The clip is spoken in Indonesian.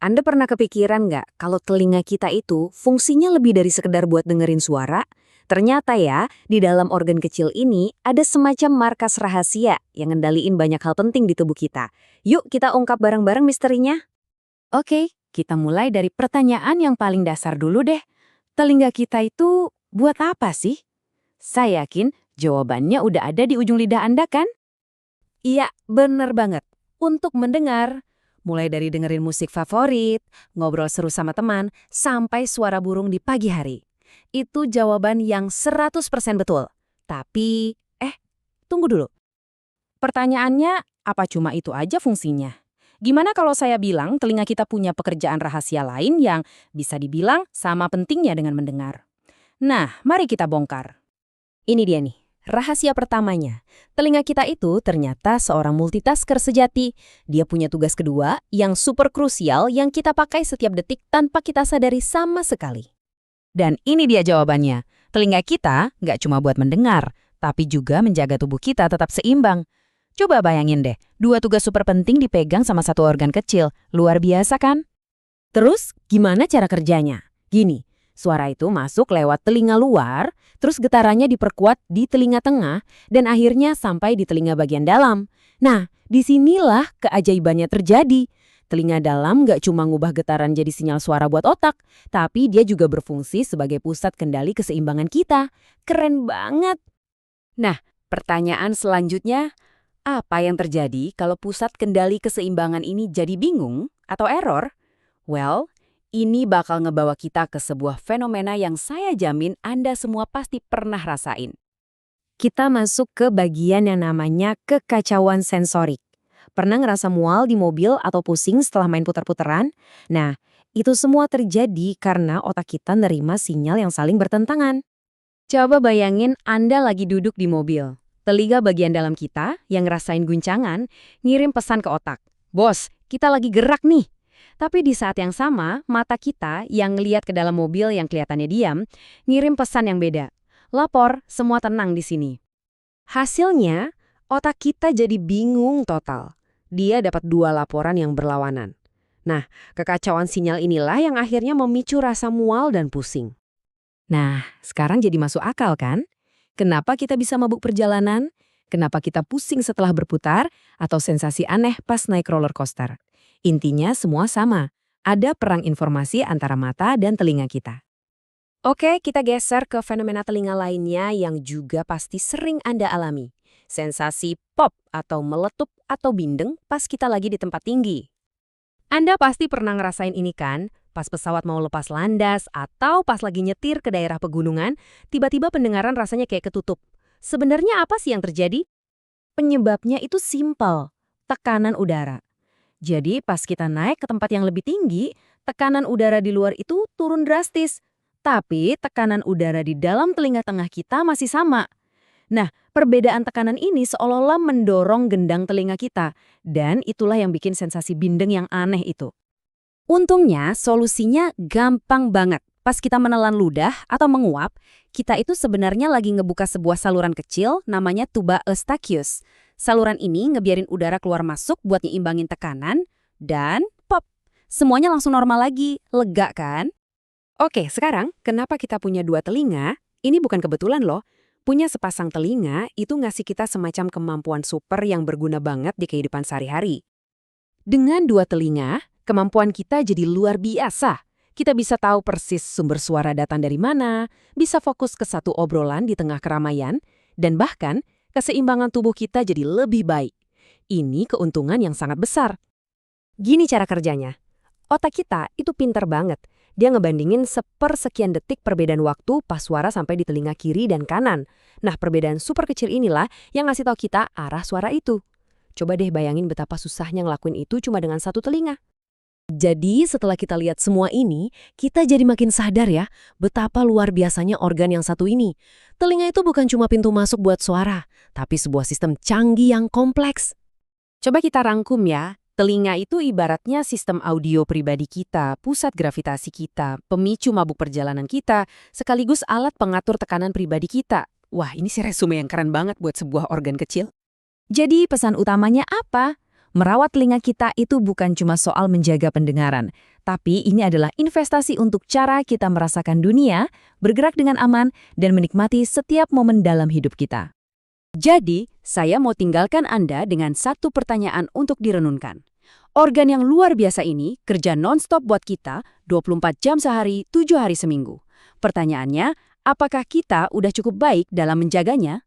Anda pernah kepikiran nggak kalau telinga kita itu fungsinya lebih dari sekedar buat dengerin suara? Ternyata ya, di dalam organ kecil ini ada semacam markas rahasia yang ngendaliin banyak hal penting di tubuh kita. Yuk kita ungkap bareng-bareng misterinya. Oke, kita mulai dari pertanyaan yang paling dasar dulu deh. Telinga kita itu buat apa sih? Saya yakin jawabannya udah ada di ujung lidah Anda kan? Iya, bener banget. Untuk mendengar, mulai dari dengerin musik favorit, ngobrol seru sama teman, sampai suara burung di pagi hari. Itu jawaban yang 100% betul. Tapi, tunggu dulu. Pertanyaannya, apa cuma itu aja fungsinya? Gimana kalau saya bilang telinga kita punya pekerjaan rahasia lain yang bisa dibilang sama pentingnya dengan mendengar? Nah, mari kita bongkar. Ini dia nih, rahasia pertamanya. Telinga kita itu ternyata seorang multitasker sejati. Dia punya tugas kedua yang super krusial yang kita pakai setiap detik tanpa kita sadari sama sekali. Dan ini dia jawabannya. Telinga kita nggak cuma buat mendengar, tapi juga menjaga tubuh kita tetap seimbang. Coba bayangin deh, dua tugas super penting dipegang sama satu organ kecil. Luar biasa kan? Terus, gimana cara kerjanya? Gini, suara itu masuk lewat telinga luar, terus getarannya diperkuat di telinga tengah, dan akhirnya sampai di telinga bagian dalam. Nah, disinilah keajaibannya terjadi. Telinga dalam nggak cuma ngubah getaran jadi sinyal suara buat otak, tapi dia juga berfungsi sebagai pusat kendali keseimbangan kita. Keren banget! Nah, pertanyaan selanjutnya, apa yang terjadi kalau pusat kendali keseimbangan ini jadi bingung atau error? Well, ini bakal ngebawa kita ke sebuah fenomena yang saya jamin Anda semua pasti pernah rasain. Kita masuk ke bagian yang namanya kekacauan sensorik. Pernah ngerasa mual di mobil atau pusing setelah main putar-putaran? Nah, itu semua terjadi karena otak kita nerima sinyal yang saling bertentangan. Coba bayangin Anda lagi duduk di mobil. Telinga bagian dalam kita yang ngerasain guncangan ngirim pesan ke otak. Bos, kita lagi gerak nih. Tapi di saat yang sama, mata kita yang ngeliat ke dalam mobil yang kelihatannya diam, ngirim pesan yang beda. Lapor, semua tenang di sini. Hasilnya, otak kita jadi bingung total. Dia dapat dua laporan yang berlawanan. Nah, kekacauan sinyal inilah yang akhirnya memicu rasa mual dan pusing. Nah, sekarang jadi masuk akal kan? Kenapa kita bisa mabuk perjalanan? Kenapa kita pusing setelah berputar? Atau sensasi aneh pas naik roller coaster? Intinya semua sama. Ada perang informasi antara mata dan telinga kita. Oke, kita geser ke fenomena telinga lainnya yang juga pasti sering Anda alami. Sensasi pop atau meletup atau bindeng pas kita lagi di tempat tinggi. Anda pasti pernah ngerasain ini kan? Pas pesawat mau lepas landas atau pas lagi nyetir ke daerah pegunungan, tiba-tiba pendengaran rasanya kayak ketutup. Sebenarnya apa sih yang terjadi? Penyebabnya itu simpel, tekanan udara. Jadi pas kita naik ke tempat yang lebih tinggi, tekanan udara di luar itu turun drastis. Tapi tekanan udara di dalam telinga tengah kita masih sama. Nah, perbedaan tekanan ini seolah-olah mendorong gendang telinga kita. Dan itulah yang bikin sensasi bindeng yang aneh itu. Untungnya, solusinya gampang banget. Pas kita menelan ludah atau menguap, kita itu sebenarnya lagi ngebuka sebuah saluran kecil namanya tuba eustachius. Saluran ini ngebiarin udara keluar masuk buat nyimbangin tekanan, dan pop! Semuanya langsung normal lagi, lega kan? Oke, sekarang kenapa kita punya dua telinga? Ini bukan kebetulan loh. Punya sepasang telinga itu ngasih kita semacam kemampuan super yang berguna banget di kehidupan sehari-hari. Dengan dua telinga, kemampuan kita jadi luar biasa. Kita bisa tahu persis sumber suara datang dari mana, bisa fokus ke satu obrolan di tengah keramaian, dan bahkan keseimbangan tubuh kita jadi lebih baik. Ini keuntungan yang sangat besar. Gini cara kerjanya. Otak kita itu pinter banget. Dia ngebandingin sepersekian detik perbedaan waktu pas suara sampai di telinga kiri dan kanan. Nah, perbedaan super kecil inilah yang ngasih tahu kita arah suara itu. Coba deh bayangin betapa susahnya ngelakuin itu cuma dengan satu telinga. Jadi setelah kita lihat semua ini, kita jadi makin sadar ya betapa luar biasanya organ yang satu ini. Telinga itu bukan cuma pintu masuk buat suara, tapi sebuah sistem canggih yang kompleks. Coba kita rangkum ya. Telinga itu ibaratnya sistem audio pribadi kita, pusat gravitasi kita, pemicu mabuk perjalanan kita, sekaligus alat pengatur tekanan pribadi kita. Wah, ini sih resume yang keren banget buat sebuah organ kecil. Jadi pesan utamanya apa? Merawat telinga kita itu bukan cuma soal menjaga pendengaran, Tapi ini adalah investasi untuk cara kita merasakan dunia, bergerak dengan aman, dan menikmati setiap momen dalam hidup kita. Jadi, saya mau tinggalkan Anda dengan satu pertanyaan untuk direnungkan. Organ yang luar biasa ini kerja non-stop buat kita 24 jam sehari, 7 hari seminggu. Pertanyaannya, apakah kita udah cukup baik dalam menjaganya?